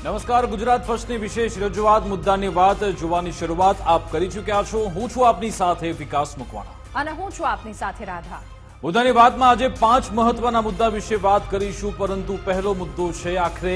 નમસ્કાર, ગુજરાત ફર્સ્ટની વિશેષ રજૂઆત મુદ્દાની વાત જોવાની શરૂઆત આપ કરી ચૂક્યા છો। હું છું આપની સાથે વિકાસ મકવાણા અને હું છું આપની સાથે રાધા। મુદ્દાની વાતમાં આજે 5 મહત્વના મુદ્દા વિશે વાત કરીશું, પરંતુ પહેલો મુદ્દો છે આખરે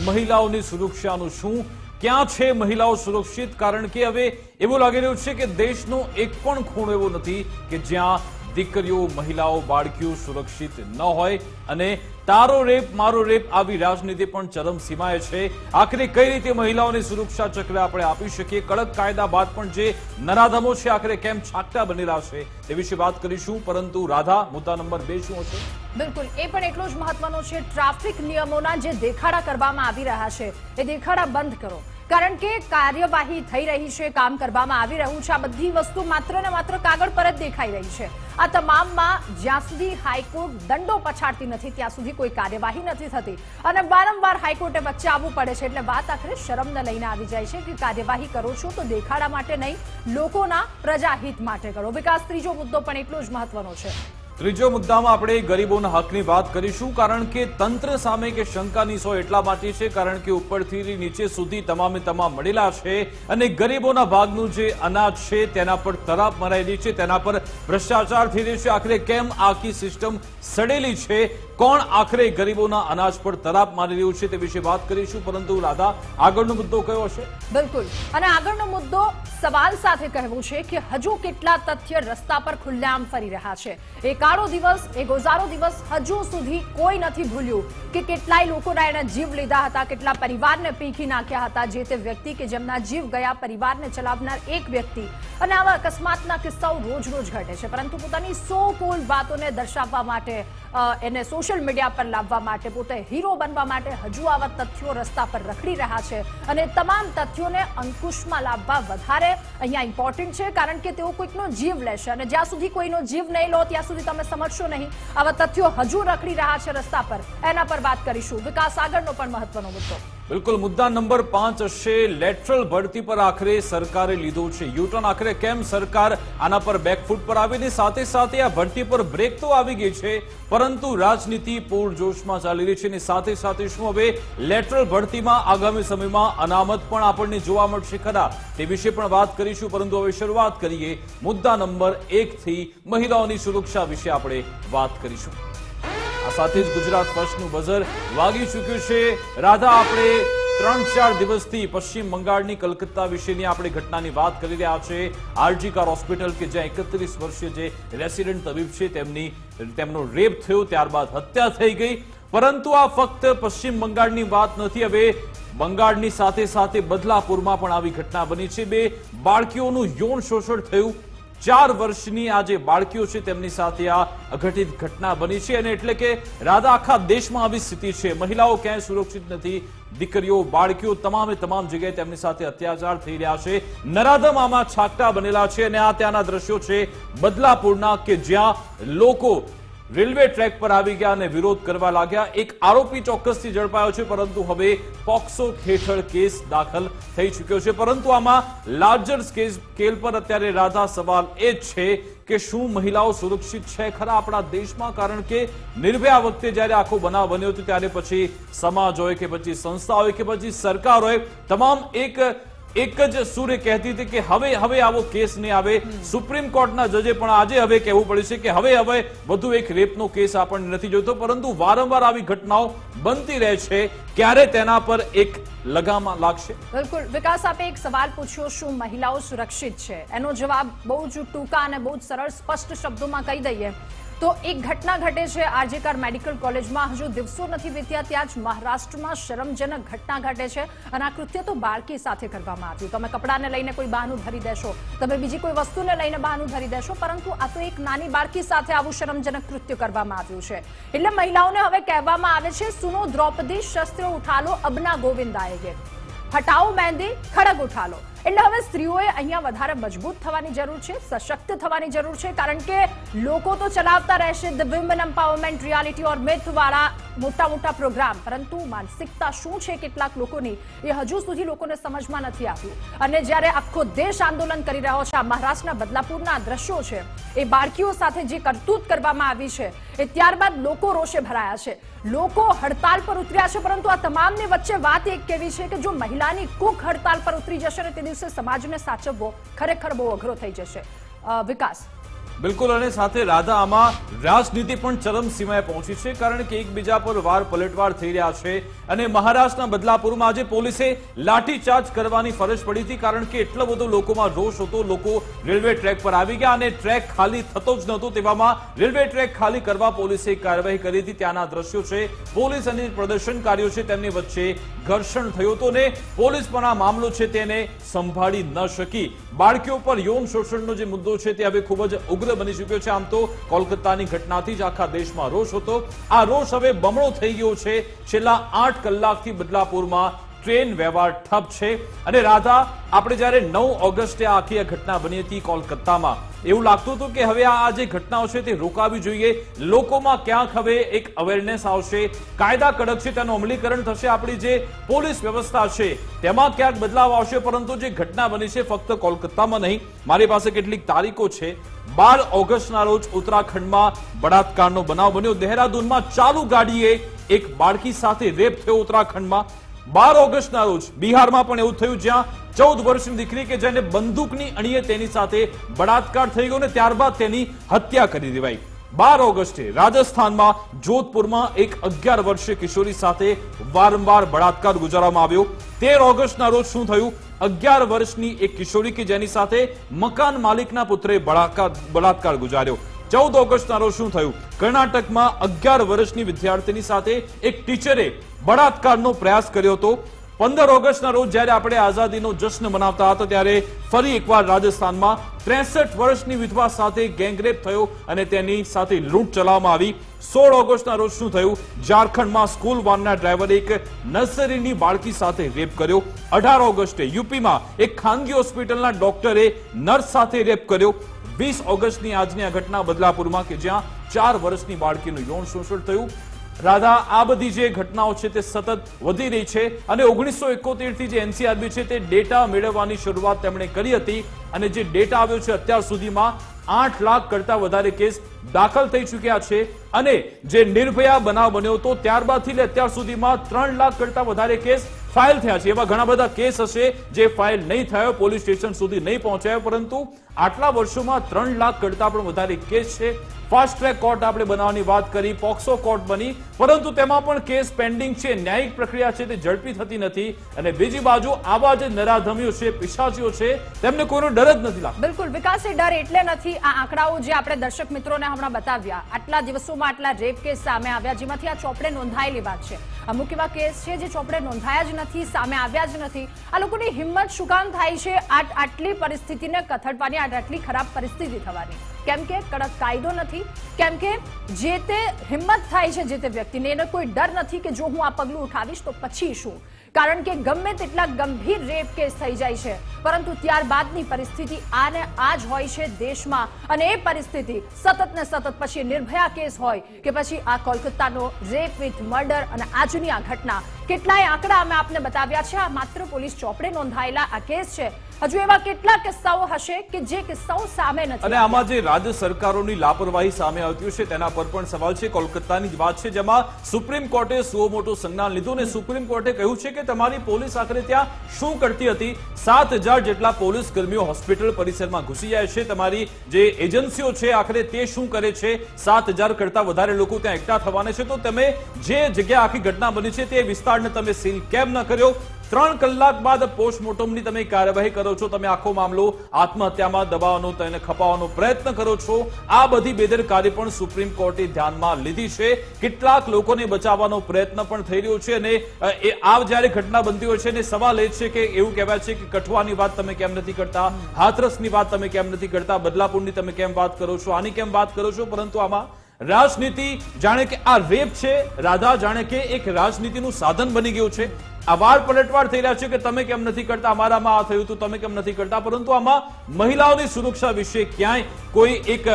મહિલાઓની સુરક્ષાનું શું? ક્યાં છે મહિલાઓ સુરક્ષિત? કારણ કે હવે એવું લાગી રહ્યું છે કે દેશનો એક પણ ખૂણો એવો નથી કે જ્યાં દીકરીઓ, મહિલાઓ, બાળકીઓ સુરક્ષિત ન હોય અને તારો રેપ મારો રેપ આવી રાજનીતિ પણ ચરમસીમાએ છે। આખરે કઈ રીતે મહિલાઓની સુરક્ષા ચક્ર આપણે આપી શકીએ? કડક કાયદા બાદ પણ જે નરાધમો છે આખરે કેમ છાંટા બનેલા છે તે વિશે વાત કરીશું। પરંતુ રાધા, મુદ્દા નંબર 2 શું હશે? બિલકુલ, એ પણ એટલો જ મહત્વનો છે। ટ્રાફિક નિયમોના જે દેખાડા કરવામાં આવી રહ્યા છે એ દેખાડા બંધ કરો, કારણ કે કાર્યવાહી થઈ રહી છે, કામ કરવામાં આવી રહ્યું છે। આ બધી વસ્તુ માત્ર ને માત્ર કાગળ પર જ દેખાઈ રહી છે। આ તમામમાં જ્યાં સુધી હાઈકોર્ટ દંડો પછાડતી નથી ત્યાં સુધી કોઈ કાર્યવાહી નથી થતી અને વારંવાર હાઈકોર્ટે વચ્ચે આવવું પડે છે। એટલે વાત આખરે શરમને લઈને આવી જાય છે કે કાર્યવાહી કરો છો તો દેખાડા માટે નહીં, લોકોના પ્રજાહિત માટે કરો। વિકાસ, ત્રીજો મુદ્દો પણ એટલો જ મહત્વનો છે। ત્રીજો મુદ્દામાં આપણે ગરીબોના હકની વાત કરીશું, કારણ કે તંત્ર સામે કે શંકાની સો એટલા માટે છે કારણ કે ઉપરથી નીચે સુધી તમામે તમામ મળેલા છે અને ગરીબોના ભાગનું જે અનાજ છે તેના પર તરાપ મરાયેલી છે, તેના પર ભ્રષ્ટાચાર થઈ રહ્યો છે। આખરે કેમ આખી સિસ્ટમ સડેલી છે? કોણ આખરે ગરીબોના અનાજ પર તરાપ મારી રહ્યું છે તે વિશે વાત કરીશું। પરંતુ રાધા, આગળનો મુદ્દો કયો હશે? બિલકુલ, અને આગળનો મુદ્દો સવાલ સાથે કહેવું છે કે હજુ કેટલા તથ્ય રસ્તા પર ખુલ્લેઆમ ફરી રહ્યા છે। એ કાળો દિવસ, એ ગોઝારો દિવસ હજુ સુધી કોઈ નથી ભૂલ્યું કે કેટલાય લોકોના એના જીવ લીધા હતા, કેટલા પરિવારને પીખી નાખ્યા હતા। જે તે વ્યક્તિ કે જેમના જીવ ગયા, પરિવારને ચલાવનાર એક વ્યક્તિ, અને આવા અકસ્માતના કિસ્સાઓ રોજ રોજ ઘટે છે, પરંતુ પોતાની સો કુલ વાતોને દર્શાવવા માટે, એને સોશિયલ મીડિયા પર લાવવા માટે, પોતે હીરો બનવા માટે હજુ આવા તથ્યો રસ્તા પર રખડી રહ્યા છે અને તમામ તથ્યોને અંકુશમાં લાવવા વધારે અહીંયા ઇમ્પોર્ટન્ટ છે, કારણ કે તેઓ કોઈકનો જીવ લેશે અને જ્યાં સુધી કોઈનો જીવ નહીં લો ત્યાં સુધી તમે સમજશો નહીં। આવા તથ્યો હજુ રખડી રહ્યા છે રસ્તા પર, એના પર વાત કરીશું। વિકાસ, આગળનો પણ મહત્વનો મુદ્દો। બિલકુલ, મુદ્દા નંબર 5 હશે લેટરલ ભરતી પર આખરે સરકારે લીધો છે યુટર્ન। આખરે કેમ સરકાર આના પર બેકફૂટ પર આવીને સાથે સાથે આ ભરતી પર બ્રેક તો આવી ગઈ છે, પરંતુ રાજનીતિ પૂરજોશમાં ચાલી રહી છે અને સાથે સાથે શું હવે લેટરલ ભરતીમાં આગામી સમયમાં અનામત પણ આપણને જોવા મળશે ખરા? તે વિશે પણ વાત કરીશું। પરંતુ હવે શરૂઆત કરીએ મુદ્દા નંબર 1 થી। મહિલાઓની સુરક્ષા વિશે આપણે વાત કરીશું। આ સાથે જ ગુજરાત ફર્સ્ટનું બઝર વાગી ચૂક્યું છે। રાધા, આપણે 3-4 દિવસથી પશ્ચિમ બંગાળની કલકત્તા વિશેની આપણે ઘટનાની વાત કરી રહ્યા છે। આરજી કર હોસ્પિટલ કે જ્યાં 31 વર્ષીય જે રેસિડેન્ટ તબીબ છે તેમનો રેપ થયો, ત્યારબાદ હત્યા થઈ ગઈ। પરંતુ આ ફક્ત પશ્ચિમ બંગાળની વાત નથી, હવે બંગાળની સાથે સાથે બદલાપુરમાં પણ આવી ઘટના બની છે। 2 બાળકીઓનું યૌન શોષણ થયું। 4 વર્ષની આ જે બાળકીઓ છે તેમની સાથે આ અઘટિત ઘટના બની છે અને એટલે કે રાધા, આખા દેશમાં આવી સ્થિતિ છે। મહિલાઓ ક્યાંય સુરક્ષિત નથી, દીકરીઓ, બાળકીઓ તમામે તમામ જગ્યાએ તેમની સાથે અત્યાચાર થઈ રહ્યા છે। નરાધમ આમાં છાંટા બનેલા છે અને આ ત્યાંના દ્રશ્યો છે બદલાપુરના, કે જ્યાં લોકો રેલવે ટ્રેક પર આવી ગયા અને વિરોધ કરવા લાગ્યા। એક આરોપી ચોક્કસથી ઝડપાયો છે, પરંતુ હવે પોક્સો હેઠળ કેસ દાખલ થઈ ચૂક્યો છે। પરંતુ આમાં લાર્જર સ્કેલ પર અત્યારે રાધા, સવાલ એ જ છે કે શું મહિલાઓ સુરક્ષિત છે ખરા આપણા દેશમાં? કારણ કે નિર્ભયા વખતે જ્યારે આખો બનાવ બન્યો હતો ત્યારે પછી સમાજ હોય કે પછી સંસ્થા હોય કે પછી સરકાર હોય, તમામ એક જ સૂરે કહેતી હતી કે હવે આવો કેસ નહીં આવે। સુપ્રીમ કોર્ટના જજે પણ આજે હવે કહેવું પડે છે કે હવે વધુ એક રેપનો કેસ આપણને નથી જોઈતો, પરંતુ વારંવાર આવી ઘટનાઓ બનતી રહે છે। ક્યારે તેના પર એક લગામ લાગશે? બિલકુલ વિકાસ, આપે એક સવાલ પૂછ્યો, શું મહિલાઓ સુરક્ષિત છે? એનો જવાબ બહુ જ ટૂંકા અને બહુ જ સરળ સ્પષ્ટ શબ્દોમાં કહી દઈએ તો એક ઘટના ઘટે છે આરજી કર મેડિકલ કોલેજમાં। હજુ દિવસો નથી વીત્યા ત્યાં જ મહારાષ્ટ્રમાં શરમજનક ઘટના ઘટે છે અને આ કૃત્ય તો બાળકી સાથે કરવામાં આવ્યું। તમે કપડાને લઈને કોઈ બહાનું ધરી દેશો, તમે બીજી કોઈ વસ્તુને લઈને બહાનું ધરી દેશો, પરંતુ આ તો એક નાની બાળકી સાથે આવું શરમજનક કૃત્ય કરવામાં આવ્યું છે। એટલે મહિલાઓને હવે કહેવામાં આવે છે, સુનો દ્રૌપદી શસ્ત્ર ઉઠા લો, અબ ના ગોવિંદ આએંગે, હટાઓ મહેંદી, ખડગ ઉઠા લો। એટલે હવે સ્ત્રીઓએ અહીંયા વધારે મજબૂત થવાની જરૂર છે, સશક્ત થવાની જરૂર છે, કારણ કે લોકો તો ચલાવતા રહેશે the women empowerment reality or myth વાળા મોટા પ્રોગ્રામ, પરંતુ માનસિકતા શું છે કેટલાક લોકોની એ હજુ સુધી લોકોને સમજમાં નથી આવ્યું। અને જ્યારે આખો દેશ આંદોલન કરી રહ્યો છે, આ મહારાષ્ટ્રના બદલાપુરના દ્રશ્યો છે, એ બાળકીઓ સાથે જે કરતૂત કરવામાં આવી છે એ ત્યારબાદ લોકો રોષે ભરાયા છે, લોકો હડતાલ પર ઉતર્યા છે। પરંતુ આ તમામની વચ્ચે વાત એક કેવી છે કે જો મહિલાની કુક હડતાલ પર ઉતરી જશે ને તે દિવસે સમાજને સાચવવો ખરેખર બહુ અઘરો થઈ જશે। વિકાસ, બિલકુલ, અને સાથે રાધા આમાં રાજનીતિ પણ ચરમસીમાએ પહોંચી છે, કારણ કે એકબીજા પર વાર પલટવાર થઈ રહ્યા છે। અને મહારાષ્ટ્રના બદલાપુરમાં આજે પોલીસે લાઠીચાર્જ કરવાની ફરજ પડી હતી, કારણ કે એટલો બધો લોકોમાં રોષ હતો, લોકો રેલવે ટ્રેક પર આવી ગયા અને ટ્રેક ખાલી થતો જ નહોતો, તેવામાં રેલવે ટ્રેક ખાલી કરવા પોલીસે કાર્યવાહી કરી હતી। ત્યાંના દ્રશ્યો છે, પોલીસ અને પ્રદર્શનકારીઓ છે તેમની વચ્ચે ઘર્ષણ થયું હતું ને પોલીસ પણ આ મામલો છે તેને સંભાળી ન શકી। બાળકીઓ પર યૌન શોષણનો જે મુદ્દો છે તે હવે ખૂબ જ ઉગ્ર બની ચૂક્યો છે। આમ તો કોલકાતાની ઘટનાથી જ આખા દેશમાં રોષ હતો, આ રોષ હવે બમણો થઈ ગયો છે। છેલ્લા 8 કલાકથી બદલાપુરમાં ટ્રેન વ્યવહાર ઠપ છે। અને રાધા, આપણે જ્યારે 9 ઓગસ્ટે આખી આ ઘટના બની હતી કોલકાતામાં, એવું લાગતું હતું કે હવે આ જે ઘટનાઓ છે તે રોકાવી જોઈએ, લોકોમાં ક્યાંક હવે એક અવેરનેસ આવશે, કાયદા કડક છે તેનું અમલીકરણ થશે, આપણી જે પોલીસ વ્યવસ્થા છે તેમાં ક્યાંક બદલાવ આવશે। પરંતુ જે ઘટના બની છે ફક્ત કોલકાતામાં નહીં, મારી પાસે કેટલીક તારીખો છે। 12 ઓગસ્ટના રોજ ઉત્તરાખંડમાં બળાત્કારનો બનાવ બન્યો, દહેરાદૂનમાં ચાલુ ગાડીએ એક બાળકી સાથે રેપ થયો ઉત્તરાખંડમાં। 12 ઓગસ્ટના રોજ બિહારમાં પણ એવું થયું, જ્યાં 14 વર્ષની દીકરી કે જેને બંદૂકની અણીએ તેની સાથે બળાત્કાર થઈ ગયો ને ત્યારબાદ તેની હત્યા કરી દેવાઈ। 12 ઓગસ્ટે રાજસ્થાનમાં જોધપુરમાં એક 11 વર્ષીય કિશોરી સાથે વારંવાર બળાત્કાર ગુજારવામાં આવ્યો। 13 ઓગસ્ટના રોજ શું થયું, 11 વર્ષની એક કિશોરી કે જેની સાથે મકાન માલિકના પુત્રે બળાત્કાર ગુજાર્યો। 14 ઓગસ્ટના રોજ શું થયું, કર્ણાટકમાં 11 વર્ષની વિદ્યાર્થીની સાથે એક ટીચરે બળાત્કારનો પ્રયાસ કર્યો હતો। 15 ઓગસ્ટના રોજ જ્યારે આપણે આઝાદીનો જશ્ન મનાવતા હતા ત્યારે ફરી એકવાર રાજસ્થાનમાં 63 વર્ષની વિધવા સાથે ગેંગરેપ થયો અને તેની સાથે લૂંટ ચલાવવામાં આવી। 16 ઓગસ્ટના રોજ શું થયું, ઝારખંડમાં સ્કૂલ વાનના ડ્રાઈવરે એક નર્સરીની બાળકી સાથે રેપ કર્યો। 18 ઓગસ્ટે યુપીમાં એક ખાનગી હોસ્પિટલના ડોક્ટરે નર્સ સાથે રેપ કર્યો। 20 ઓગસ્ટની આજની આ ઘટના બદલાપુરમાં કે જ્યાં 4 વર્ષની બાળકીનું યૌન શોષણ થયું। રાધા, આ બધી જે ઘટનાઓ છે તે સતત વધી રહી છે અને 1971 થી જે એનસીઆરબી છે તે ડેટા મેળવવાની શરૂઆત તેમણે કરી હતી અને જે ડેટા આવ્યો છે અત્યાર સુધીમાં 8 લાખ કરતા વધારે કેસ દાખલ થઈ ચૂક્યા છે। અને જે નિર્ભયા બનાવ બન્યો હતો ત્યારબાદથી અત્યાર સુધીમાં 3 લાખ કરતા વધારે કેસ ફાઇલ થયા છે। એવા ઘણા બધા કેસ હશે જે ફાઇલ નહીં થયો, પોલીસ સ્ટેશન સુધી નહીં પહોંચાયો, પરંતુ આટલા વર્ષોમાં 3 લાખ કરતા પણ વધારે કેસ છે। ફાસ્ટ ટ્રેક કોર્ટ આપણે બનાવવાની વાત કરી, પોક્સો કોર્ટ બની, પરંતુ તેમાં પણ કેસ પેન્ડિંગ છે, ન્યાયિક પ્રક્રિયા છે તે ઝડપી થતી નથી। અને બીજી બાજુ આવા જે નરાધમીઓ છે, પિશાચીઓ છે, તેમને કોઈનો ડર જ નથી લાગતો। બિલકુલ વિકાસ, એ ડર એટલે નથી, આ આંકડાઓ જે આપણે દર્શક મિત્રોને હમણાં બતાવ્યા, આટલા દિવસોમાં આટલા રેપ કેસ સામે આવ્યા, જેમાંથી આ ચોપડે નોંધાયેલી વાત છે। અમુક એવા કેસ છે જે ચોપડે નોંધાયા જ નથી, સામે આવ્યા જ નથી। આ લોકોની હિંમત શું કામ થાય છે આટલી પરિસ્થિતિને કથળવાની, આટલી ખરાબ પરિસ્થિતિ થવાની? કેમ કે કડક કાયદો નથી, કેમ કે જે તે હિંમત થાય છે જે તે વ્યક્તિને, એને કોઈ ડર નથી કે જો હું આ પગલું ઉઠાવીશ તો પછી શું, કારણ કે ગમે તેટલા ગંભીર રેપ કેસ થઈ જાય છે, પરંતુ ત્યારબાદની પરિસ્થિતિ આને આ જ હોય છે દેશમાં। અને એ પરિસ્થિતિ સતત ને સતત, પછી નિર્ભયા કેસ હોય કે પછી આ કોલકાતાનો રેપ વિથ મર્ડર અને આજની આ ઘટના, કેટલાય આંકડા અમે આપને બતાવ્યા છે। આ માત્ર પોલીસ ચોપડે નોંધાયેલા આ કેસ છે, હજુ એવા કેટલા કિસ્સાઓ હશે કે જે કિસ્સાઓ સામે નથી। અને આમાં જે રાજ્ય સરકારોની લાપરવાહી સામે આવતી છે તેના પર પણ સવાલ છે। કોલકાતાની જ વાત છે, જેમાં સુપ્રીમ કોર્ટે સુઓ મોટો સંજ્ઞાન લીધું અને સુપ્રીમ કોર્ટે કહ્યું છે કે તમારી પોલીસ આખરે ત્યાં શું કરતી હતી। 7000 જેટલા પોલીસ કર્મીઓ હોસ્પિટલ પરિસરમાં ઘૂસી જાય છે, તમારી જે એજન્સીઓ છે આખરે તે શું કરે છે? 7000 કરતા વધારે લોકો ત્યાં એકઠા થવાના છે, તો તમે જે જગ્યા આખી ઘટના બની છે તે વિસ્તારને તમે સીલ કેમ ન કર્યો? 3 કલાક બાદ પોસ્ટમોર્ટમની તમે કાર્યવાહી કરો છો, તમે આખો મામલો આત્મહત્યામાં દબાવવાનો, તેને ખપાવવાનો પ્રયત્ન કરો છો। આ બધી બેદરકારી પણ સુપ્રીમ કોર્ટે ધ્યાનમાં લીધી છે। કેટલાક લોકોને બચાવવાનો પ્રયત્ન પણ થઈ રહ્યો છે અને આ જ્યારે ઘટના બનતી હોય છે ને સવાલ એ છે કે એવું કહેવાય છે કે કઠુઆની વાત તમે કેમ નથી કરતા, હાથરસની વાત તમે કેમ નથી કરતા, બદલાપુરની તમે કેમ વાત કરો છો, આની કેમ વાત કરો છો? પરંતુ આમાં રાજનીતિ જાણે કે આ રેપ છે, રાધા જાણે કે એક રાજનીતિનું સાધન બની ગયું છે. આ વાળ પલટવાર થઈ રહ્યા છે કે તમે કેમ નથી કરતા, અમારામાં આ થયું હતું તમે કેમ નથી કરતા, પરંતુ આમાં મહિલાઓની સુરક્ષા વિશે ક્યાંય કોઈ એક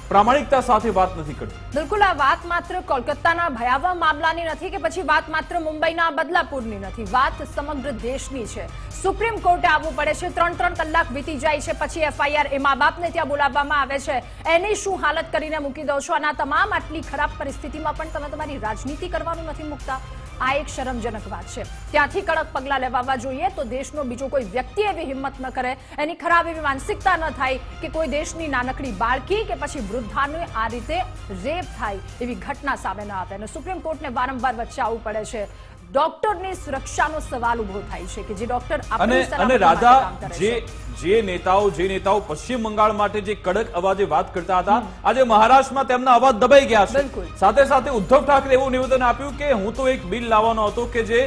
પ્રામાણિકતા સાથે વાત નથી કરતી. બિલકુલ, આ વાત માત્ર કોલકાતાના ભયાવહ મામલાની નથી કે પછી વાત માત્ર મુંબઈના બદલાપુરની નથી, વાત સમગ્ર દેશની છે. સુપ્રીમ કોર્ટે આવવું પડે છે, 3-3 કલાક વીતી જાય છે, પછી FIR એ મા બાપને ત્યાં બોલાવવામાં આવે છે. એની શું હાલત કરીને મૂકી દો છો? અને આ તમામ આટલી ખરાબ પરિસ્થિતિમાં પણ તમે તમારી રાજનીતિ કરવાનું નથી મૂકતા. આ એક શરમજનક વાત છે. ત્યાંથી કડક પગલાં લેવાવા જોઈએ તો દેશનો બીજો કોઈ વ્યક્તિ એવી હિંમત ન કરે, એની ખરાબ એવી માનસિકતા ન થાય કે કોઈ દેશની નાનકડી બાળકી કે પછી વૃદ્ધાને આ રીતે રેપ થાય એવી ઘટના સામે ન આવે. અને સુપ્રીમ કોર્ટને વારંવાર વચ્ચે આવવું પડે છે. ડોક્ટરની સુરક્ષાનો સવાલ ઉભો થાય છે કે જે ડોક્ટર અને રાધા જે નેતાઓ પશ્ચિમ બંગાળ માટે જે કડક અવાજે વાત કરતા હતા, આજે મહારાષ્ટ્રમાં તેમના અવાજ દબાઈ ગયા છે. સાથે સાથે ઉદ્ધવ ઠાકરે એવું નિવેદન આપ્યું કે હું તો એક બિલ લાવવાનો હતો કે જે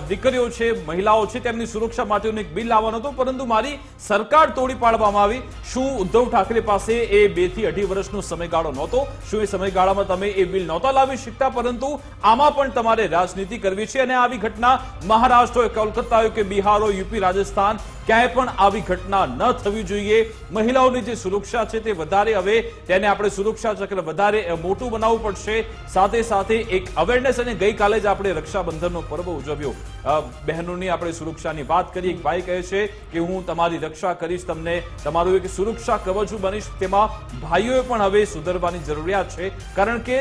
દીકરીઓ છે, મહિલાઓ છે, તેમની સુરક્ષા માટેનું એક બિલ લાવવાનો હતો, પરંતુ મારી સરકાર તોડી પાડવામાં આવી. શું ઉદ્ધવ ઠાકરે પાસે એ 2 થી 2.5 વર્ષનો સમયગાળો નહોતો? શું એ સમયગાળામાં તમે એ બિલ નહોતા લાવી શકતા? પરંતુ આમાં પણ તમારે રાજનીતિ કરવી છે. અને આવી ઘટના મહારાષ્ટ્ર હોય, કોલકાતા હોય કે બિહાર હોય, યુપી, રાજસ્થાન, ક્યાંય પણ આવી ઘટના ન થવી જોઈએ. મહિલાઓની જે સુરક્ષા છે તે વધારે, હવે તેને આપણે સુરક્ષા ચક્ર વધારે મોટું બનાવવું પડશે. સાથે સાથે એક અવેરનેસ, અને ગઈકાલે જ આપણે રક્ષાબંધનનો પર્વ ઉજવ્યો, બહેનોની આપણે સુરક્ષાની વાત કરી. એક ભાઈ કહે છે કે હું તમારી રક્ષા કરીશ, તમને તમારું એક સુરક્ષા કવચ બનીશ. તેમાં ભાઈઓએ પણ હવે સુધરવાની જરૂરિયાત છે, કારણ કે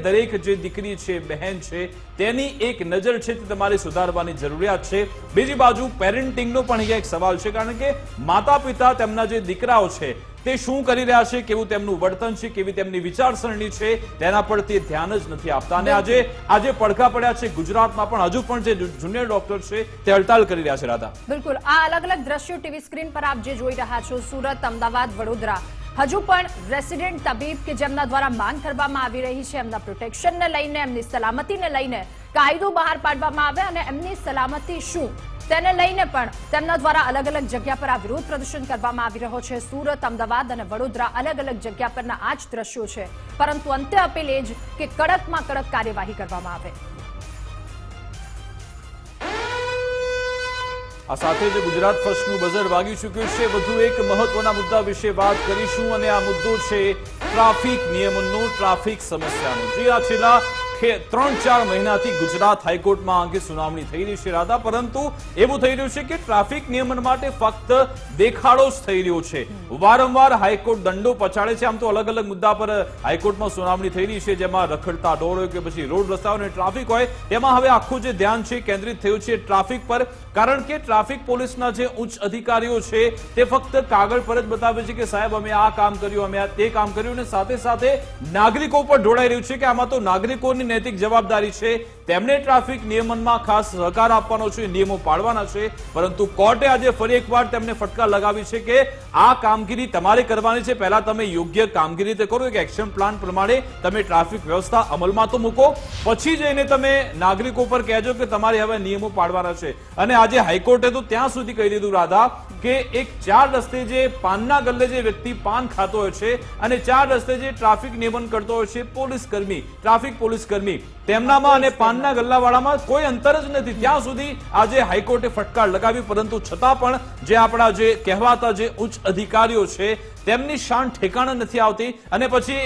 દરેક જે દીકરી છે, બહેન છે, તેની એક નજર છે તે તમારે સુધારવાની જરૂરિયાત છે. બીજી બાજુ પેરેન્ટિંગનો પણ અહીંયા એક સવાલ છે, કારણ કે માતા પિતા તેમના જે દીકરાઓ છે તે શું કરી રહ્યા છે, કેવું તેમનું વર્તન છે, કેવી તેમની વિચારસરણી છે, તેના પર તે ધ્યાન જ નથી આપતા. અને આજે પડઘા પડ્યા છે ગુજરાતમાં પણ. હજુ પણ જે જુનિયર ડોક્ટર છે તે હડતાલ કરી રહ્યા છે. રાધા, બિલકુલ, આ અલગ-અલગ દ્રશ્યો ટીવી સ્ક્રીન પર આપ જે જોઈ રહ્યા છો, સુરત, અમદાવાદ, વડોદરા, હજુ પણ રેસિડેન્ટ તબીબ કે જેમના દ્વારા માંગ કરવામાં આવી રહી છે, એમના પ્રોટેક્શનને લઈને, એમની સલામતીને લઈને કાયદો બહાર પાડવામાં આવે અને એમની સલામતી શું તેને લઈને પણ તેમના દ્વારા અલગ-અલગ જગ્યા પર આ વિરોધ પ્રદર્શન કરવામાં આવી રહ્યો છે. સુરત, અમદાવાદ અને વડોદરા અલગ-અલગ જગ્યા પરના આ જ દ્રશ્યો છે. પરંતુ અંતે અપીલ એ જ કે કડકમાં કડક કાર્યવાહી કરવામાં આવે. આ સાથે જ ગુજરાત ફર્સ્ટનું બઝર વાગી ચૂક્યું છે. વધુ એક મહત્વના મુદ્દા વિશે વાત કરીશું, અને આ મુદ્દો છે ટ્રાફિક નિયમનનો, ટ્રાફિક સમસ્યાનો. જે આ છેલ્લા 3-4 મહિનાથી ગુજરાત હાઈકોર્ટમાં અંગે સુનાવણી થઈ રહી છે. રાધા, પરંતુ એવું થઈ રહ્યું છે કે ટ્રાફિક નિયમન માટે ફક્ત દેખાડો જ થઈ રહ્યો છે. વારંવાર હાઈકોર્ટ દંડો પછાડે છે. આમ તો અલગ-અલગ મુદ્દા પર હાઈકોર્ટમાં સુનાવણી થઈ રહી છે, જેમાં રખડતા ઢોર હોય કે પછી રોડ રસ્તાઓ અને ટ્રાફિક હોય, તેમાં હવે આખું જે ધ્યાન છે કેન્દ્રિત થયું છે ટ્રાફિક પર. કારણ કે ટ્રાફિક પોલીસના જે ઉચ્ચ અધિકારીઓ છે તે ફક્ત કાગળ પર જ બતાવે છે કે સાહેબ અમે આ કામ કર્યું, અમે આ તે કામ કર્યું, અને સાથે સાથે નાગરિકો પર ઢોળાઈ રહ્યું છે કે આમાં તો નાગરિકોની નૈતિક જવાબદારી છે, તેમને ટ્રાફિક નિયમનમાં ખાસ સહકાર આપવાનો છે, નિયમો પાળવાના છે. પરંતુ કોર્ટે આજે ફરી એકવાર તેમને ફટકાર લગાવી છે કે આ કામગીરી તમારે કરવાની છે. પહેલા તમે યોગ્ય કામગીરી તે કરો, એક એક્શન પ્લાન પ્રમાણે તમે ટ્રાફિક વ્યવસ્થા અમલમાં તો મૂકો, પછી જઈને તમે નાગરિકો પર કહેજો કે તમારે હવે નિયમો પાડવાના છે. અને આજે હાઈકોર્ટે તો ત્યાં સુધી કહી દીધું રાધા કે એક 4 રસ્તે જે પાનના ગલ્લે જે વ્યક્તિ પાન ખાતો હોય છે અને 4 રસ્તે જે ટ્રાફિક નિયમન કરતો હોય છે પોલીસકર્મી, ટ્રાફિક પોલીસકર્મી, તેમનામાં અને પાનના ગલ્લાવાળામાં કોઈ અંતર જ નથી. ત્યાં સુધી આજે હાઈકોર્ટે ફટકાર લગાવી. પરંતુ છતાં પણ જે આપણા જે કહેવાતા જે ઉચ્ચ અધિકારીઓ છે તેમની શાન ઠેકાણે નથી આવતી. અને પછી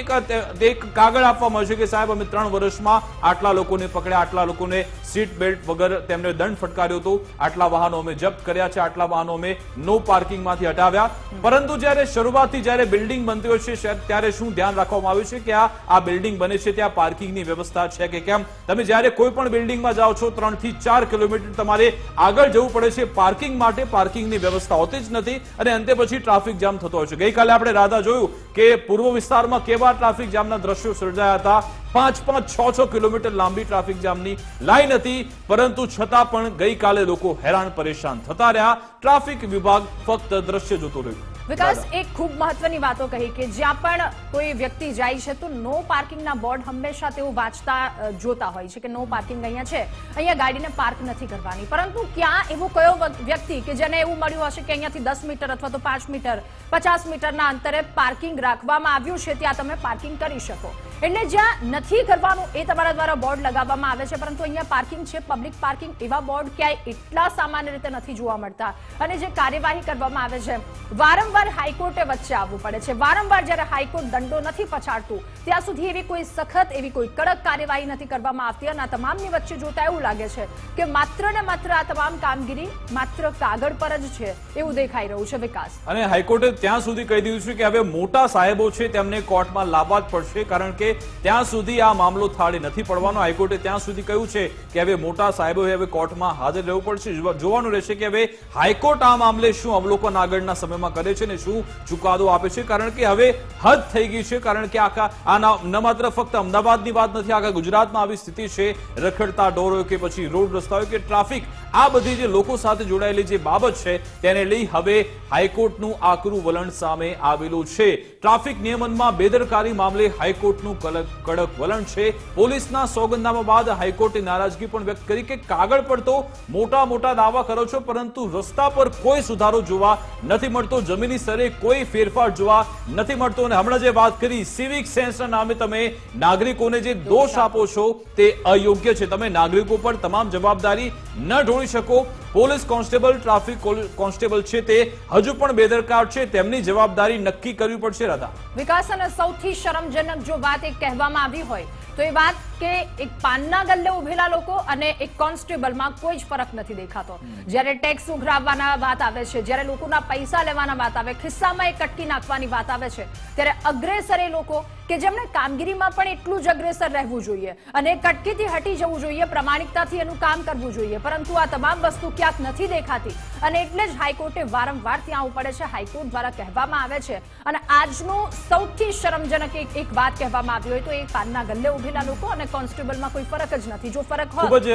એક કાગળ આપવામાં આવ્યું છે કે સાહેબ અમે 3 વર્ષમાં આટલા લોકોને પકડ્યા, આટલા લોકોને સીટ બેલ્ટ વગર તેમને દંડ ફટકાર્યો હતો, આટલા વાહનો અમે જપ્ત કર્યા છે, આટલા વાહનો અમે નો પાર્કિંગમાંથી હટાવ્યા. પરંતુ જ્યારે શરૂઆતથી જ્યારે બિલ્ડિંગ બનતી હોય છે ત્યારે શું ધ્યાન રાખવામાં આવ્યું છે કે આ બિલ્ડિંગ બને છે ત્યાં પાર્કિંગની વ્યવસ્થા છે કે કેમ? તમે જ્યારે કોઈ પણ બિલ્ડિંગમાં જાઓ છો 3 થી 4 કિલોમીટર તમારે આગળ જવું પડે છે પાર્કિંગ માટે. પાર્કિંગની વ્યવસ્થા હોતી જ નથી અને અંતે પછી ટ્રાફિક જામ થતો હોય છે. ગઈકાલે આપણે રાધા જોયું કે પૂર્વ વિસ્તારમાં કેવા ટ્રાફિક જામના દ્રશ્યો સર્જાયા હતા. 5-6 કિલોમીટર લાંબી ટ્રાફિક જામની લાઈન હતી, પરંતુ છતાં પણ ગઈકાલે લોકો હેરાન પરેશાન થતા રહ્યા. ટ્રાફિક વિભાગ ફક્ત દ્રશ્ય જોતો રહ્યું. વિકાસ, એક ખૂબ મહત્વની વાતો કહી કે જ્યાં પણ કોઈ વ્યક્તિ જાય છે તો નો પાર્કિંગના બોર્ડ હંમેશા તેઓ વાંચતા જોતા હોય છે કે નો પાર્કિંગ અહીંયા છે, અહીંયા ગાડીને પાર્ક નથી કરવાની. પરંતુ ક્યાં એવો કયો વ્યક્તિ કે જેને એવું મળ્યું હશે કે અહીંયાથી 10 મીટર અથવા તો 5 મીટર 50 મીટરના અંતરે પાર્કિંગ રાખવામાં આવ્યું છે, ત્યાં તમે પાર્કિંગ કરી શકો. એટલે જ્યાં નથી કરવાનું એ તમારા દ્વારા બોર્ડ લગાવવામાં આવે છે, પરંતુ અહીંયા પાર્કિંગ છે, પબ્લિક પાર્કિંગ, એવા બોર્ડ ક્યાંય એટલા સામાન્ય રીતે નથી જોવા મળતા. અને જે કાર્યવાહી કરવામાં આવે છે, વારંવાર હાઈકોર્ટે વચ્ચે આવવું પડે છે. વારંવાર જ્યારે હાઈકોર્ટ દંડો નથી પછાડતું ત્યાં સુધી એવી કોઈ સખત, એવી કોઈ કડક કાર્યવાહી નથી કરવામાં આવતી. અને આ તમામની વચ્ચે જોતા એવું લાગે છે કે માત્ર ને માત્ર આ તમામ કામગીરી માત્ર કાગળ પર જ છે એવું દેખાઈ રહ્યું છે. વિકાસ, અને હાઈકોર્ટે ત્યાં સુધી કહી દીધું છે કે હવે મોટા સાહેબો છે તેમને કોર્ટમાં લાવવા જ પડશે, કારણ કે ત્યાં સુધી આ મામલો થાળે નથી પડવાનો. હાઈકોર્ટે ત્યાં સુધી કહ્યું છે કે હવે મોટા સાહેબોએ હવે કોર્ટમાં હાજર રહેવું પડશે. જોવાનું રહેશે કે હવે હાઈકોર્ટ આ મામલે શું અવલોકન આગળના સમયમાં કરે છે ને શું ચુકાદો આપે છે, કારણ કે હવે હદ થઈ ગઈ છે. કારણ કે આ ન માત્ર ફક્ત અમદાવાદની વાત નથી, આખા ગુજરાતમાં આવી સ્થિતિ છે. રખડતા ઢોર હોય કે પછી રોડ રસ્તા હોય કે ટ્રાફિક, આ બધી જે લોકો સાથે જોડાયેલી જે બાબત છે તેને લઈ હવે હાઈકોર્ટનું આકરું વલણ સામે આવેલું છે. ટ્રાફિક નિયમનમાં બેદરકારી મામલે હાઈકોર્ટનું કડક વલણ છે. પોલીસના સોગંદનામા બાદ હાઈકોર્ટે નારાજગી પણ વ્યક્ત કરી કે કાગળ પર તો મોટા મોટા દાવા કરો છો, પરંતુ રસ્તા પર કોઈ સુધારો જોવા નથી મળતો, જમીની સ્તરે કોઈ ફેરફાર જોવા નથી મળતો. અને હમણાં જે વાત કરી સિવિક સેન્સના નામે તમે નાગરિકોને જે દોષ આપો છો તે અયોગ્ય છે. તમે નાગરિકો પર તમામ જવાબદારી ન ઢોળી શકો. પોલીસ કોન્સ્ટેબલ, ટ્રાફિક કોન્સ્ટેબલ છે તે હજુ પણ બેદરકાર છે, તેમની જવાબદારી નક્કી કરવી પડશે. રાધા, વિકાસ, અને સૌથી શરમજનક જો વાત એક કહેવામાં આવી હોય તો એ વાત કે એક પાનના ગલ્લે ઉભેલા લોકો અને એક કોન્સ્ટેબલમાં કોઈ જ ફરક નથી દેખાતો. જ્યારે ટેક્સ ઉઘરાવવાના વાત આવે છે, જ્યારે લોકોના પૈસા લેવાના વાત આવે, ખિસ્સામાં એક કટકી નાખવાની વાત આવે છે, ત્યારે અગ્રેસર એ લોકો કે જેમણે કામગીરીમાં પણ એટલું જ અગ્રેસર રહેવું જોઈએ અને કટકીથી હટી જવું જોઈએ, પ્રમાણિકતાથી એનું કામ કરવું જોઈએ. પરંતુ આ તમામ વસ્તુ ક્યાંક નથી દેખાતી અને એટલે જ હાઈકોર્ટે વારંવાર ત્યાં આવવું પડે છે. હાઈકોર્ટ દ્વારા કહેવામાં આવે છે અને આજનું સૌથી શરમજનક એક વાત કહેવામાં આવી હોય તો એ પાનના ગલ્લે ઉભેલા લોકો અને કોન્સ્ટેબલમાં કોઈ ફરક જ નથી. જો ફરક હોય ખૂબ જ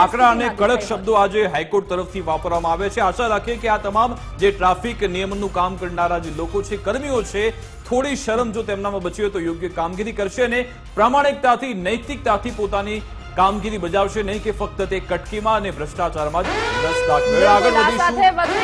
આકરા અને કડક શબ્દો આજે હાઈકોર્ટ તરફથી વાપરવામાં આવે છે. આશા રાખીએ કે આ તમામ જે ટ્રાફિક નિયમનનું કામ કરનારા જે લોકો છે, કર્મીઓ છે, થોડી શરમ જો તેમનામાં બચી હોય તો યોગ્ય કામગીરી કરશે અને પ્રામાણિકતાથી, નૈતિકતાથી પોતાની કામગીરી બજાવશે, નહીં કે ફક્ત તે કટકીમાં અને ભ્રષ્ટાચારમાં જ રસ દાખવે. આગળ વધીશું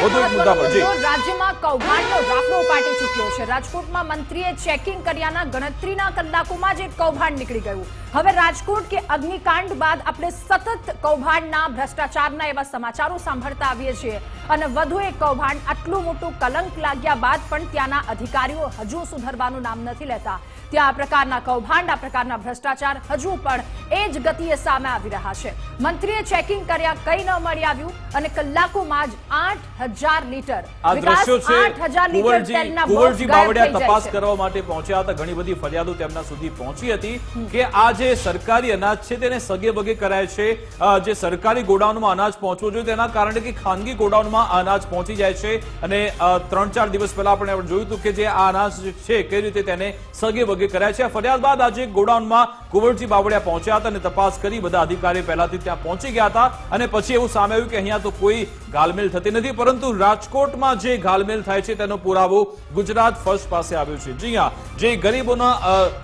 વધુ એક મુદ્દા પર. રાજ્યમાં કૌભાંડનો રાફડો ફાટી ચૂક્યો છે. રાજકોટમાં મંત્રીએ ચેકિંગ કર્યાના ગણતરીના કલાકોમાં જ એક કૌભાંડ નીકળી ગયું. હવે રાજકોટ કે અગ્નિકાંડ બાદ આપણે સતત કૌભાંડના, ભ્રષ્ટાચારના એવા સમાચારો સાંભળતા આવીએ છીએ અને વધુ એક કૌભાંડ, આટલું મોટું કલંક લાગ્યા બાદ પણ ત્યાંના અધિકારીઓ હજુ સુધરવાનું નામ નથી લેતા. ત્યાં આ પ્રકારના કૌભાંડ, આ પ્રકારના ભ્રષ્ટાચાર હજુ પણ એ જ ગતિએ સામે આવી રહ્યા છે. મંત્રીએ ચેકિંગ કર્યા, કંઈ ન મળી આવ્યું અને કલાકોમાં જ 8,000 લીટર કુંવરજી બાવળિયા તપાસ કરવા માટે પહોંચ્યા હતા. ઘણી બધી ફરિયાદો તેમના સુધી પહોંચી હતી કે આ જે સરકારી અનાજ છે તેને સગે વગે કરાય છે. જે સરકારી ગોડાઉનમાં અનાજ પહોંચવું જોઈએ તેના કારણે કે ખાનગી ગોડાઉનમાં અનાજ પહોંચી જાય છે. અને 3-4 દિવસ પહેલા આપણે જોયું હતું કે જે આ અનાજ છે કઈ રીતે તેને સગે વગે કરાય છે. ફરિયાદ બાદ આજે ગોડાઉનમાં કુંવરજી બાવળિયા પહોંચ્યા હતા અને તપાસ કરી. બધા અધિકારીઓ પહેલાથી ત્યાં પહોંચી ગયા હતા અને પછી એવું સામે આવ્યું કે અહીંયા તો કોઈ ગાલમેલ થતી નથી, પરંતુ રાજકોટમાં જે ગાલમેલ થાય છે તેનો પુરાવો ગુજરાત ફર્સ્ટ પાસે આવ્યો છે. જી હા, જે ગરીબોના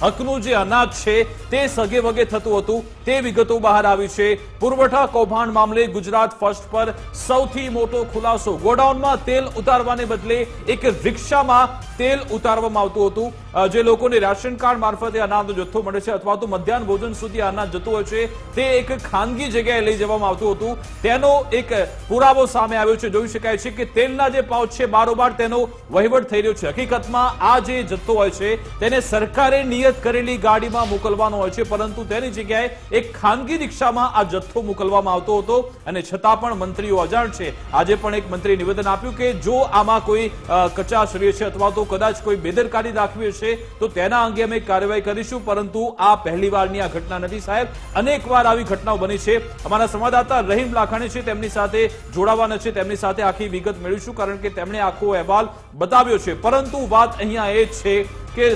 હકનું જે અનાજ છે તે સગે વગે થતું હતું તે વિગતો બહાર આવી છે. પુરવઠા કૌભાંડ મામલે ગુજરાત ફર્સ્ટ પર સૌથી મોટો ખુલાસો. ગોડાઉનમાં તેલ ઉતારવાને બદલે એક રિક્ષામાં તેલ ઉતારવામાં આવતું હતું. જે લોકોને રાશન કાર્ડ મારફતે અનાજનો જથ્થો મળે છે અથવા તો મધ્યાહન ભોજન સુધી અનાજ જતું હોય છે તે એક ખાનગી જગ્યાએ લઈ જવામાં આવતું હતું. તેનો એક પુરાવો સામે આવ્યો છે. જોઈ શકાય છે કે તેલના જે પાઉચ છે બારોબાર તેનો વહીવટ થઈ રહ્યો છે. હકીકતમાં આ જે જથ્થો હોય છે તેને સરકારે નિયત કરેલી ગાડીમાં મોકલવાનો હોય છે, પરંતુ તેની જગ્યાએ એક ખાનગી રિક્ષામાં આ જથ્થો મોકલવામાં આવતો હતો અને છતાં પણ મંત્રીઓ અજાણ છે. આજે પણ એક મંત્રીએ નિવેદન આપ્યું કે જો આમાં કોઈ કચાશ રહી છે અથવા તો કદાચ કોઈ બેદરકારી દાખવી હશે તો તેના અંગે અમે કાર્યવાહી કરીશું, પરંતુ આ પહેલીવારની આ ઘટના નથી સાહેબ. અનેકવાર આવી ઘટનાઓ બની છે. અમારા સંવાદદાતા રહીમ લાખાણી છે, તેમની સાથે જોડાવાના છે, તેમની સાથે આખી વિગત મેળવીશું કારણ કે તેમણે આખો અહેવાલ બતાવ્યો છે. પરંતુ વાત અહીંયા એ છે કે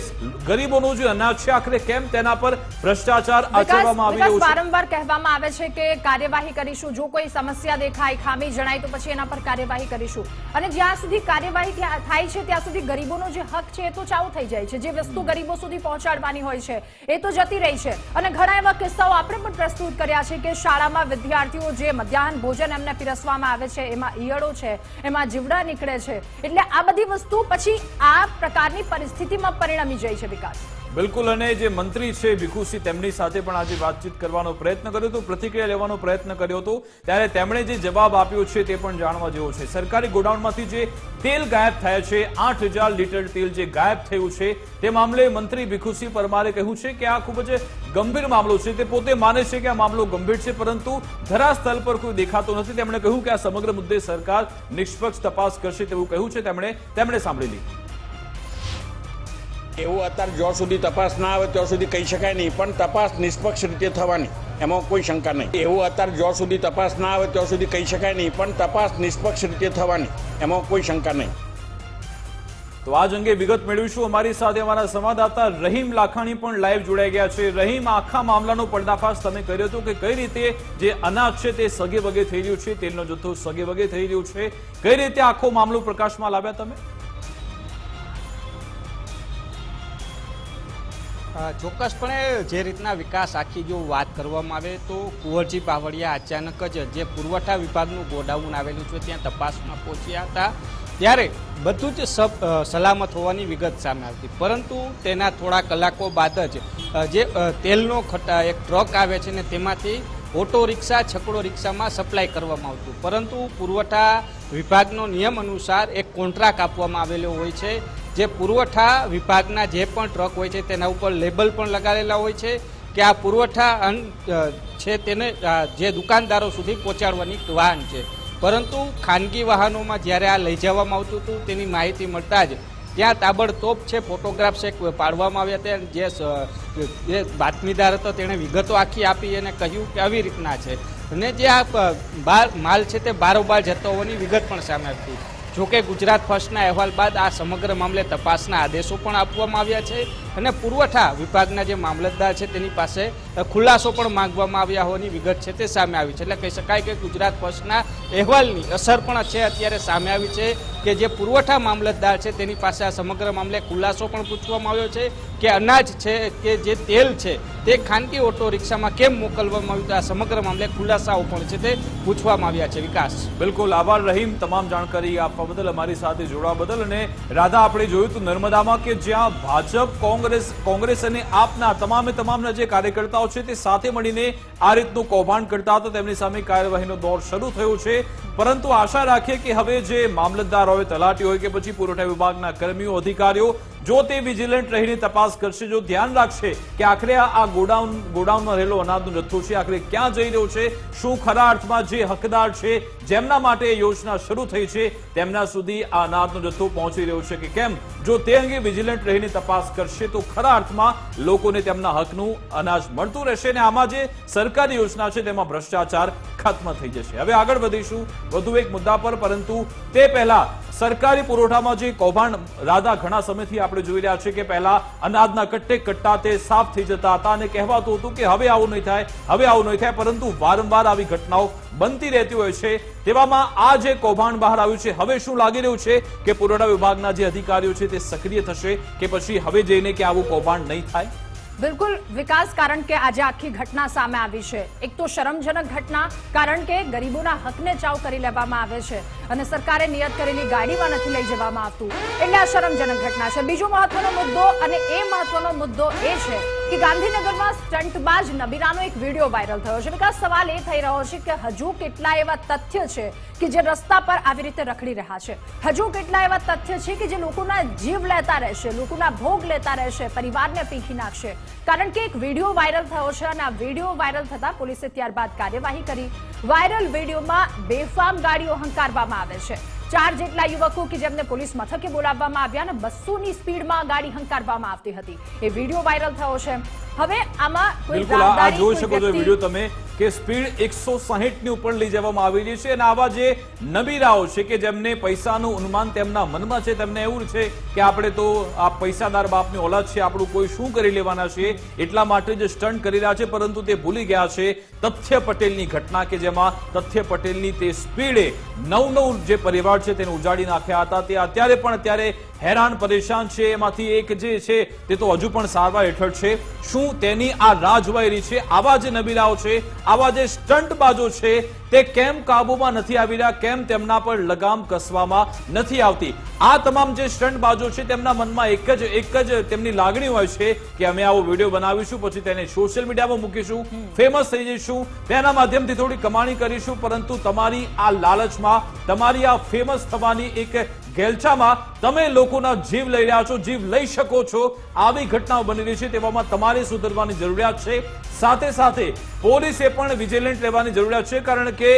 ગરીબોનું જે અનાજ છે આખરે કેમ તેના પર ભ્રષ્ટાચાર આચરવામાં આવી રહ્યો છે? વારંવાર કહેવામાં આવે છે કે કાર્યવાહી કરીશું, જો કોઈ સમસ્યા દેખાય, ખામી જણાય તો પછી એના પર કાર્યવાહી કરીશું, અને જ્યાં સુધી કાર્યવાહી થાય છે ત્યાં સુધી ગરીબોનો જે હક છે એ તો ચાલુ થઈ જાય છે. જે વસ્તુ ગરીબો સુધી પહોંચાડવાની હોય છે એ તો જતી રહી છે. અને ઘણા એવા કિસ્સાઓ આપણે પણ પ્રસ્તુત કર્યા છે કે શાળામાં વિદ્યાર્થીઓ જે મધ્યાહન ભોજન એમને પીરસવામાં આવે છે એમાં ઈયળો છે, એમાં જીવડા નીકળે છે. એટલે આ બધી વસ્તુ પછી આ પ્રકારની પરિસ્થિતિમાં પરિણમી જાય છે. વિકાસ બિલકુલ. અને જે મંત્રી છે ભીખુસિંહ, તેમની સાથે પણ આજે વાતચીત કરવાનો પ્રયત્ન કર્યો હતો, પ્રતિક્રિયા લેવાનો પ્રયત્ન કર્યો હતો, ત્યારે તેમણે જે જવાબ આપ્યો છે તે પણ જાણવા જેવો છે. સરકારી ગોડાઉનમાંથી જે તેલ ગાયબ થયા છે, 8000 લીટર તેલ જે ગાયબ થયું છે, તે મામલે મંત્રી ભીખુસિંહ પરમારે કહ્યું છે કે આ ખૂબ જ ગંભીર મામલો છે. તે પોતે માને છે કે આ મામલો ગંભીર છે, પરંતુ ધરાસ્થળ પર કોઈ દેખાતો નથી. તેમણે કહ્યું કે આ સમગ્ર મુદ્દે સરકાર નિષ્પક્ષ તપાસ કરશે તેવું કહ્યું છે. તેમણે સાંભળી લીધું. એવું અત્યારે જ્યાં સુધી તપાસ ના આવે ત્યાં સુધી કહી શકાય નહીં, પણ તપાસ નિષ્પક્ષ રીતે થવાની એમાં કોઈ શંકા નહીં. એવું અત્યારે જ્યાં સુધી તપાસ ના આવે ત્યાં સુધી કહી શકાય નહીં, પણ તપાસ નિષ્પક્ષ રીતે થવાની એમાં કોઈ શંકા નહીં. તો આજ અંગે વિગત મેળવીશું. અમારી સાથે અમારા સંવાદદાતા રહીમ લાખાણી પણ લાઈવ જોડાઈ ગયા છે. રહીમ, આખા મામલાનો પર્દાફાશ તમે કર્યો હતો કે કઈ રીતે જે અનાજ છે તે સગે વગે થઈ રહ્યું છે, તેલનો જથ્થો સગે વગે થઈ રહ્યું છે, કઈ રીતે આખો મામલો પ્રકાશમાં લાવ્યા તમે? ચોક્કસપણે જે રીતના વિકાસ આખી જો વાત કરવામાં આવે તો કુંવરજી બાવળિયા અચાનક જ જે પુરવઠા વિભાગનું ગોડાઉન આવેલું છે ત્યાં તપાસમાં પહોંચ્યા હતા, ત્યારે બધું જ સલામત હોવાની વિગત સામે આવતી. પરંતુ તેના થોડા કલાકો બાદ જ જે તેલનો એક ટ્રક આવે છે ને તેમાંથી ઓટો રિક્ષા, છકડો રિક્ષામાં સપ્લાય કરવામાં આવતું. પરંતુ પુરવઠા વિભાગનો નિયમ અનુસાર એક કોન્ટ્રાક્ટ આપવામાં આવેલો હોય છે. જે પુરવઠા વિભાગના જે પણ ટ્રક હોય છે તેના ઉપર લેબલ પણ લગાવેલા હોય છે કે આ પુરવઠા છે તેને જે દુકાનદારો સુધી પહોંચાડવાની વાહન છે. પરંતુ ખાનગી વાહનોમાં જ્યારે આ લઈ જવામાં આવતું હતું તેની માહિતી મળતા જ ત્યાં તાબડતોબ છે ફોટોગ્રાફ્સ એક પાડવામાં આવ્યા હતા. જે બાતમીદાર હતો તેણે વિગતો આખી આપી અને કહ્યું કે આવી રીતના છે, અને જે આ માલ છે તે બારોબાર જતો હોવાની વિગત પણ સામે આવી. જોકે ગુજરાત ફર્સ્ટના અહેવાલ બાદ આ સમગ્ર મામલે તપાસના આદેશો પણ આપવામાં આવ્યા છે, અને પુરવઠા વિભાગના જે મામલતદાર છે તેની પાસે ખુલાસો પણ માંગવામાં આવ્યા હોવાની વિગત છે તે સામે આવી છે. એટલે કહી શકાય કે ગુજરાત ફર્સ્ટના અહેવાલની અસર પણ છે અત્યારે સામે આવી છે કે જે પુરવઠા મામલતદાર છે તેની પાસે આ સમગ્ર મામલે ખુલાસો પણ પૂછવામાં આવ્યો છે કે અનાજ છે કે જે તેલ છે તે ખાનગી ઓટો રિક્ષામાં કેમ મોકલવામાં આવ્યું. આ સમગ્ર મામલે ખુલાસાઓ પણ છે તે પૂછવામાં આવ્યા છે. વિકાસ બિલકુલ આભાર રહીમ, તમામ જાણકારી આપવા બદલ, અમારી સાથે જોડાવા બદલ. અને રાધા, આપણે જોયું હતું નર્મદામાં કે જ્યાં ભાજપ, કોંગ્રેસ અને આપના તમામના જે કાર્યકર્તાઓ છે તે સાથે મળીને આ રીતનું કૌભાંડ કરતા હતા, તેમની સામે કાર્યવાહીનો દોર શરૂ થયો છે. પરંતુ આશા રાખીએ કે હવે જે મામલતદાર હોય, તલાટી હોય કે પછી પુરવઠા વિભાગના કર્મીઓ, અધિકારીઓ, જો તે વિજિલન્ટ રહીને તપાસ કરશે, જો ધ્યાન રાખશે કે આખરે આ ગોડાઉનમાં રહેલો અનાજનો જથ્થો છે આખરે ક્યાં જઈ રહ્યો છે, શું ખરા અર્થમાં જે હકદાર છે, જેમના માટે યોજના શરૂ થઈ છે, તેમના સુધી આ અનાજનો જથ્થો પહોંચી રહ્યો છે કે કેમ, જો તે અંગે વિજિલન્ટ રહીને તપાસ કરશે તો ખરા અર્થમાં લોકોને તેમના હકનું અનાજ મળતું રહેશે, અને આમાં જે સરકારી યોજના છે તેમાં ભ્રષ્ટાચાર ખત્મ થઈ જશે. હવે આગળ વધીશું વધુ એક મુદ્દા પર, પરંતુ તે પહેલા સરકારી પુરવઠામાં જે કૌભાંડ રાધા ઘણા સમયથી આપણે જોઈ રહ્યા છે કે પહેલા અનાજના કટ્ટા તે સાફ થઈ જતા હતા અને કહેવાતું હતું કે હવે આવું નહીં થાય, પરંતુ વારંવાર આવી ઘટનાઓ બનતી રહેતી હોય છે. તેવામાં આ જે કૌભાંડ બહાર આવ્યું છે, હવે શું લાગી રહ્યું છે કે પુરવઠા વિભાગના જે અધિકારીઓ છે તે સક્રિય થશે કે પછી હવે જઈને કે આવું કૌભાંડ નહીં થાય? બિલકુલ વિકાસ, કારણ કે આજે આખી ઘટના સામે આવી છે. એક તો શરમજનક ઘટના, કારણ કે ગરીબોના હકને ચાવ કરી લેવામાં આવે છે અને સરકારે નિયત કરેલી ગાડીમાં નથી લઈ જવામાં આવતું, એટલે આ શરમજનક ઘટના છે. બીજો મહત્વનો મુદ્દો, અને એ મહત્વનો મુદ્દો એ છે કે ગાંધીનગરમાં સ્ટંટબાજ નબીરાનો એક વિડીયો વાયરલ થયો છે. વિકાસ, સવાલ એ થઈ રહ્યો છે કે હજુ કેટલા એવા તથ્ય છે કે જે રસ્તા પર આવી રીતે રખડી રહ્યા છે? હજુ કેટલા એવા તથ્ય છે કે જે લોકોના જીવ લેતા રહેશે, લોકોના ભોગ લેતા રહેશે, પરિવારને પીખી નાખશે? કારણ કે એક વિડીયો વાયરલ થયો છે અને આ વિડીયો વાયરલ થતા પોલીસે ત્યારબાદ કાર્યવાહી કરી. વાયરલ વિડીયોમાં બેફામ ગાડીઓ હંકારવામાં આવે છે. 4 જેટલા યુવકો કે જેમને પોલીસ મથકે બોલાવવામાં આવ્યા અને 200ની સ્પીડમાં ગાડી હંકારવામાં આવતી હતી. એ વિડીયો વાયરલ થયો છે. હવે આમાં કોઈ બિલકુલ આ જોઈ શકો છો વિડીયો તમે કે સ્પીડ 160 ની ઉપર લઈ જવામાં આવી રહી છે અને આવા જે નબીરાઓ છે કે જેમને પૈસાનું ઉન્માન તેમના મનમાં છે, તેમને એવું છે કે આપણે તો આ પૈસાદાર બાપની ઓલાદ છે, આપણું કોઈ શું કરી લેવાના છે, એટલા માટે જ સ્ટન્ટ કરી રહ્યા છે, પરંતુ તે ભૂલી ગયા છે તથ્ય પટેલની ઘટના કે જેમાં તથ્ય પટેલની તે સ્પીડે 9 જે પરિવાર છે તેને ઉજાડી નાખ્યા હતા. તે અત્યારે હેરાન પરેશાન છે. એમાંથી એક જે છે તે તો હજુ પણ સારવાર હેઠળ છે. શું તેની આ રાહ જોવાઈ રહી છે? આવા જે નબીરાઓ છે, આવા જે સ્ટન્ટબાજો છે, તે કેમ કાબુમાં નથી આવી રહ્યા? કેમ તેમના પર લગામ કસવામાં નથી આવતી? આ તમામ જે સ્ટન્ટબાજો છે તેમના મનમાં એક જ તેમની લાગણી હોય છે કે અમે આવો વિડીયો બનાવીશું, પછી તેને સોશિયલ મીડિયામાં મૂકીશું, ફેમસ થઈ જઈશું, તેના માધ્યમથી થોડી કમાણી કરીશું. પરંતુ તમારી આ લાલચમાં, તમારી આ ફેમસ થવાની એક ગેલછામાં તમે લોકોના જીવ લઈ રહ્યા છો, જીવ લઈ શકો છો. આવી ઘટનાઓ બની રહી છે, તેવામાં તમારે સુધરવાની જરૂરિયાત છે. સાથે સાથે પોલીસે પણ વિજિલન્ટ રહેવાની જરૂરિયાત છે. કારણ કે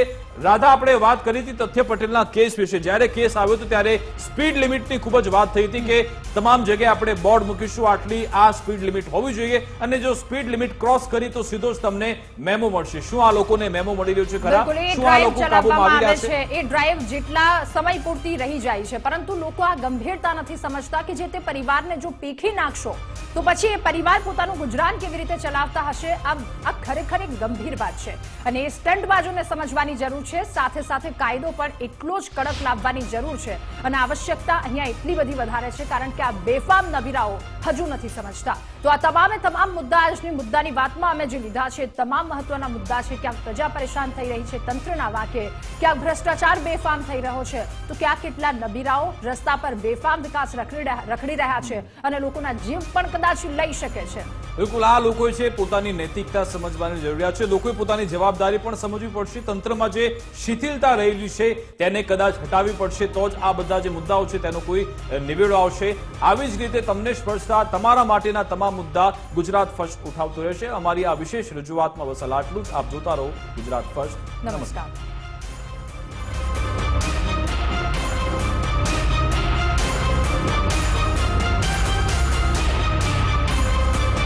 રાધા, આપણે વાત કરી હતી તથ્ય પટેલના કેસ વિશે. જ્યારે કેસ આવ્યો હતો ત્યારે સ્પીડ લિમિટની ખૂબ જ વાત થઈ હતી કે તમામ જગ્યાએ આપણે બોર્ડ મૂકીશું, આટલી આ સ્પીડ લિમિટ હોવી જોઈએ, અને જો સ્પીડ લિમિટ ક્રોસ કરી તો સીધો જ તમને મેમો મળશે. શું આ લોકોને મેમો મળી રહ્યો છે ખરા? શું આ લોકો કાબૂમાં આવી રહ્યા છે? એ ડ્રાઈવ જેટલા સમય પૂરતી રહી જાય છે, પરંતુ લોકો આ ગંભીરતા નથી સમજતા કે જે તે પરિવારને જો પીખી નાખશો તો પછી એ પરિવાર પોતાનું ગુજરાન કેવી રીતે ચલાવતા હશે. આ ખરેખર એક ગંભીર વાત છે અને એ સ્ટન્ટબાજોને સમજવાની જરૂર છે. સાથે સાથે કાયદો પણ એટલો જ કડક લાવવાની જરૂર છે અને આવશ્યકતા અહીંયા એટલી બધી વધારે છે કારણ કે આ બેફામ નબીરાઓ હજુ નથી સમજતા. તો આ તમામ મુદ્દા, આજની મુદ્દાની વાતમાં અમે જે લીધા છે, તમામ મહત્વના મુદ્દા છે. ક્યાંક પ્રજા પરેશાન થઈ રહી છે તંત્રના વાકે, ક્યાંક ભ્રષ્ટાચાર બેફામ થઈ રહ્યો છે, તો ક્યાંક કેટલા નબીરાઓ રસ્તા પર બેફામ વિકાસ રખડી રહ્યા છે અને લોકોના જીવ પણ કદાચ લઈ શકે છે. બિલકુલ, આ લોકો છે પોતાની નૈતિકતા સમજવાની જરૂરિયાત છે. લોકોએ પોતાની જવાબદારી પણ સમજવી પડશે. તંત્રમાં જે શિથિલતા રહેલી છે તેને કદાચ હટાવવી પડશે, તો જ આ બધા જે મુદ્દાઓ છે તેનો કોઈ નિવેડો આવશે. આવી જ રીતે તમને સ્પર્શતા તમારા માટેના તમામ મુદ્દા ગુજરાત ફર્સ્ટ ઉઠાવતો રહેશે. અમારી આ વિશેષ રજૂઆતમાં બસ આટલું જ. આપ જોતા રહો ગુજરાત ફર્સ્ટ. નમસ્કાર.